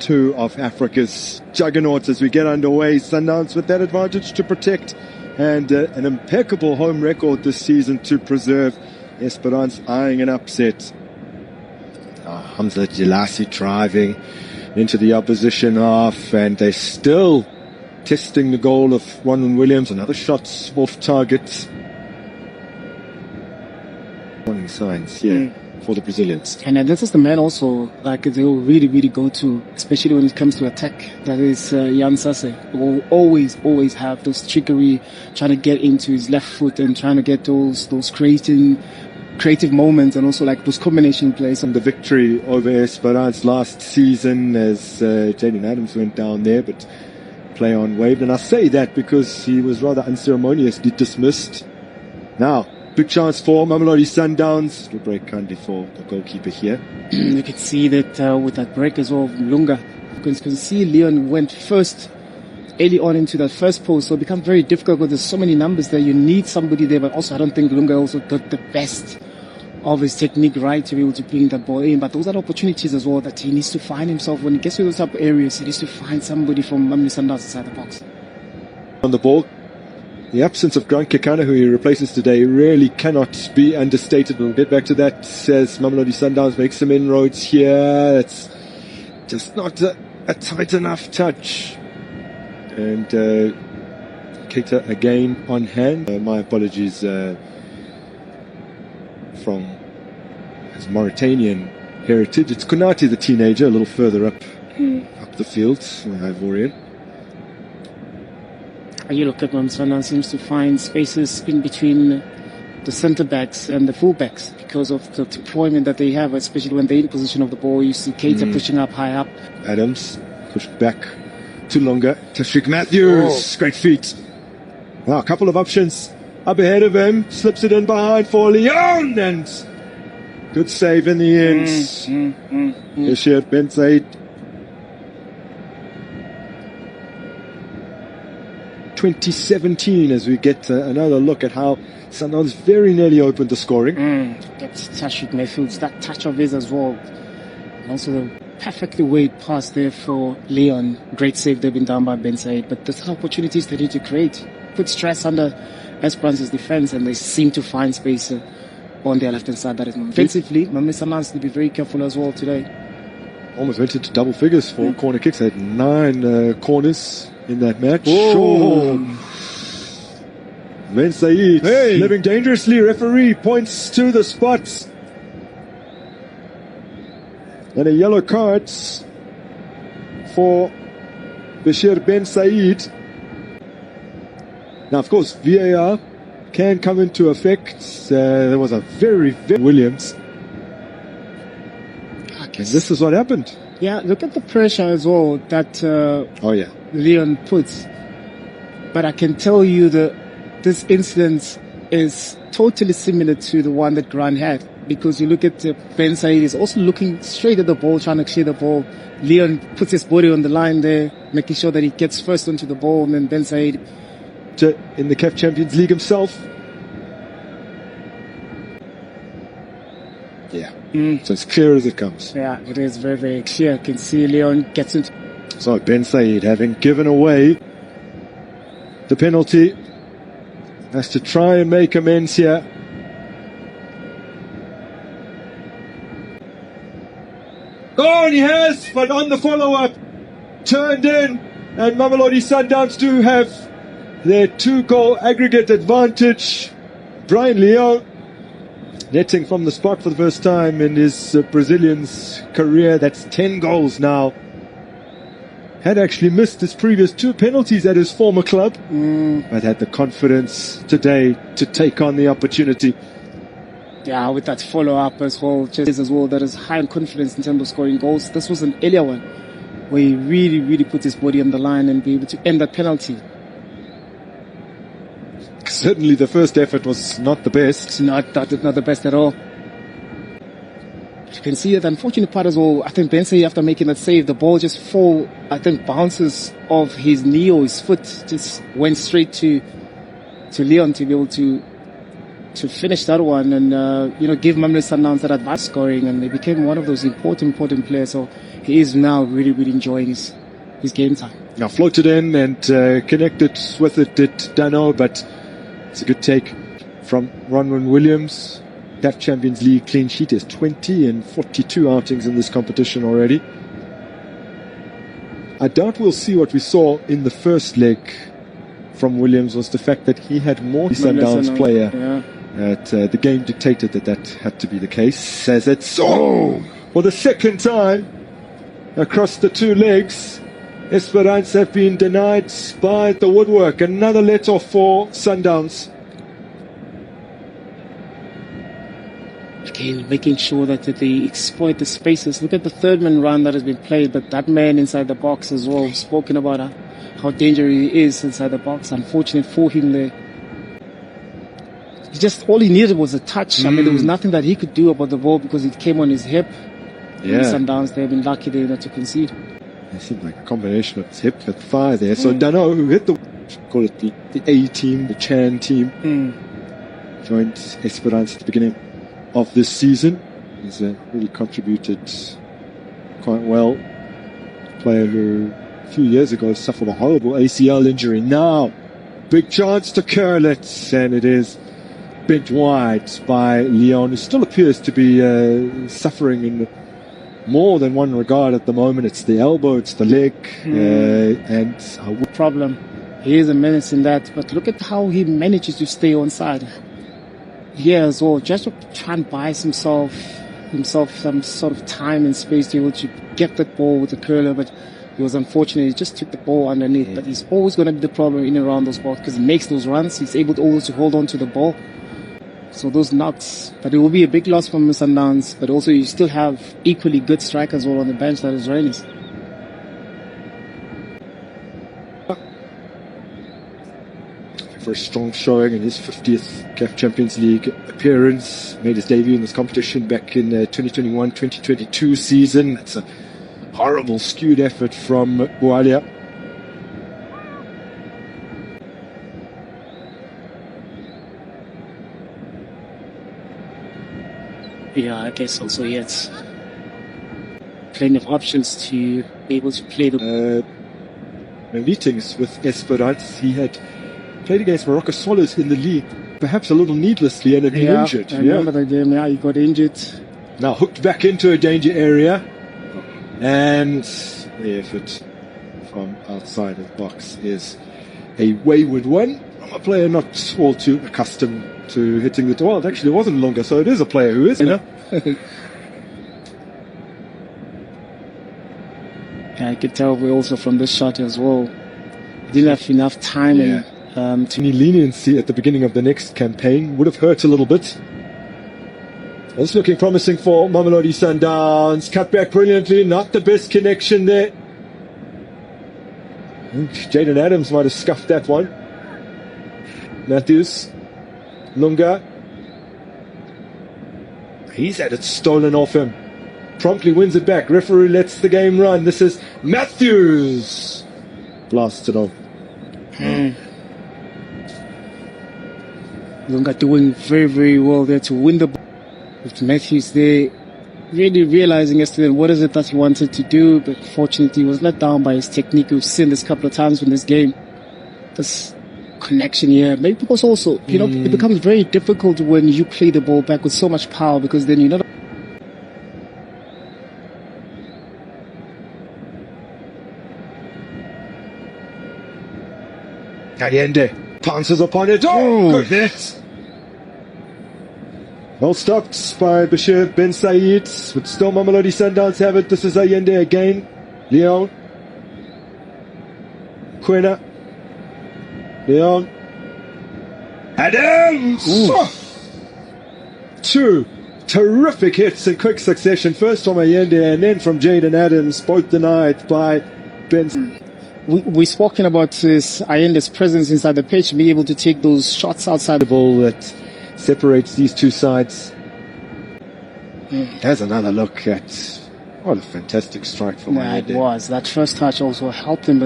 two of Africa's juggernauts as we get underway. Sundowns with that advantage to protect, and an impeccable home record this season to preserve. Esperance eyeing an upset. Hamza Jalasi driving into the opposition half, and they're still testing the goal of Ronwen Williams. Another shot off target. Warning signs here for the Brazilians. And this is the man also, like, they'll really, really go to, especially when it comes to attack. That is Jan Sase. Will always have those trickery, trying to get into his left foot and trying to get those creative moments, and also like those combination plays. And the victory over Esperance last season, as Jaden Adams went down there, but play on waved. And I say that because he was rather unceremoniously dismissed. Now, big chance for Mamelodi Sundowns. It'll break kindly for the goalkeeper here. You can see that with that break as well, Lunga. You can see Leon went first early on into that first post, so it becomes very difficult because there's so many numbers there. You need somebody there, but also I don't think Lunga also got the best of his technique right to be able to bring that ball in. But those are opportunities as well that he needs to find himself. When he gets to those type of areas, he needs to find somebody from Mamelodi Sundowns inside the box. On the ball, the absence of Grant Kekana, who he replaces today, really cannot be understated. We'll get back to that as Mamelodi Sundowns make some inroads here. It's just not a tight enough touch. And Keita again on hand. My apologies from his Mauritanian heritage. It's Konate, the teenager, a little further up the field. Ivorian. You look at Mamelodi seems to find spaces in between the centre backs and the full backs because of the deployment that they have, especially when they're in position of the ball. You see Keita pushing up high up. Adams pushed back to Lunga. Tashrik Matthews, great feet. Wow, a couple of options up ahead of him. Slips it in behind for Leon, and good save in the end. Bashir Ben Said. 2017 as we get another look at how Sundowns very nearly opened the scoring. That's Tashrik Matthews, that touch of his as well. And also the perfectly weighed pass there for Leon. Great save they've been done by Ben Said. But there's opportunities they need to create. Put stress under Esperance's defense, and they seem to find space on their left hand side. That is defensively. Mamelodi Sundowns to be very careful as well today. Almost went into double figures for corner kicks. They had 9 corners in that match. Ben Said living dangerously. Referee points to the spots. And a yellow card for Bashir Ben Said. Now, of course, VAR can come into effect. There was a very Williams. And this is what happened. Yeah, look at the pressure as well that Leon puts. But I can tell you that this incident is totally similar to the one that Grant had. Because you look at Ben Said is also looking straight at the ball, trying to clear the ball. Leon puts his body on the line there, making sure that he gets first onto the ball, and then Ben Said in the CAF Champions League himself. Yeah. So it's clear as it comes. Yeah, it is very, very clear. You can see Leon gets into. So Ben Said, having given away the penalty, has to try and make amends here. Oh, and he has, but on the follow-up, turned in, and Mamelodi Sundowns do have their 2-goal aggregate advantage. Brian Leon netting from the spot for the first time in his Brazilian's career. That's 10 goals now. Had actually missed his previous 2 penalties at his former club, but had the confidence today to take on the opportunity. Yeah, with that follow-up as well, that is high in confidence in terms of scoring goals. This was an earlier one where he really, really put his body on the line and be able to end that penalty. Certainly the first effort was not the best. It's not the best at all. You can see that the unfortunate part as well, I think Ben Said, after making that save, the ball just bounces off his knee or his foot, just went straight to Leon to be able to to finish that one and give Mamelodi Sundowns that advance scoring, and they became one of those important players. So he is now really enjoying his game time. Now floated in and connected with it did Dano, but it's a good take from Ronwen Williams. That Champions League clean sheet is 20 and 42 outings in this competition already. I doubt we'll see what we saw in the first leg from Williams, was the fact that he had more Sundowns player. Yeah. The game dictated that had to be the case. Says it so for the second time across the two legs. Esperance have been denied by the woodwork. Another let-off for Sundowns. Again, making sure that they exploit the spaces. Look at the third man run that has been played, but that man inside the box as well. We've spoken about how dangerous he is inside the box. Unfortunate for him there. Just all he needed was a touch. I mean, there was nothing that he could do about the ball because it came on his hip. Yeah. Sundowns, they've been lucky there not to concede. It seemed like a combination of his hip and thigh there. So Dano, who hit call it the A team, the Chan team, joined Esperance at the beginning of this season. He's really contributed quite well. Player who a few years ago suffered a horrible ACL injury. Now, big chance to curl it, and it is bent wide by Leon, who still appears to be suffering in more than one regard at the moment. It's the elbow, it's the leg, and problem. He is a menace in that, but look at how he manages to stay on side. Yeah, as well, just to try and buy himself some sort of time and space to be able to get that ball with the curler, but he was unfortunate. He just took the ball underneath, but he's always going to be the problem in and around those balls because he makes those runs. He's able to always to hold on to the ball. So those knocks, but it will be a big loss for Sundowns, but also you still have equally good strikers all on the bench, that is Rainis. For a strong showing in his 50th CAF Champions League appearance. Made his debut in this competition back in 2021-2022 season. It's a horrible skewed effort from Bualia. Yeah, I guess also he has plenty of options to be able to play the meetings with Esperance. He had played against Morocco Swallows in the league, perhaps a little needlessly, and had been injured. I remember that game. Yeah, he got injured. Now hooked back into a danger area, and the effort from outside of the box is a wayward one from a player not all too accustomed to hitting the well. Actually, it wasn't longer, so it is a player who is, Yeah, I could tell we also from this shot as well. He didn't have enough time to any leniency at the beginning of the next campaign would have hurt a little bit. It's looking promising for Mamelodi Sundowns. Cut back brilliantly, not the best connection there. Jaden Adams might have scuffed that one. Matthews, Lunga. He's had it stolen off him. Promptly wins it back. Referee lets the game run. This is Matthews. Blasted off. Lunga doing very well there to win the ball. With Matthews there, really realizing yesterday what is it that he wanted to do, but fortunately he was let down by his technique. We've seen this a couple of times in this game. This connection here, maybe because also, it becomes very difficult when you play the ball back with so much power, because then you're not. Allende pounces upon it. Oh, goodness! Well stopped by Bashir Ben Said, but still Mamelodi Sundowns have it. This is Allende again. Leon. Quena. Leon. Adams! Two terrific hits in quick succession. First from Allende and then from Jaden Adams, both denied by Ben. We've spoken about Allende's presence inside the pitch, being able to take those shots outside the ball that separates these two sides. There's another look at what a fantastic strike from Allende. It was. That first touch also helped him.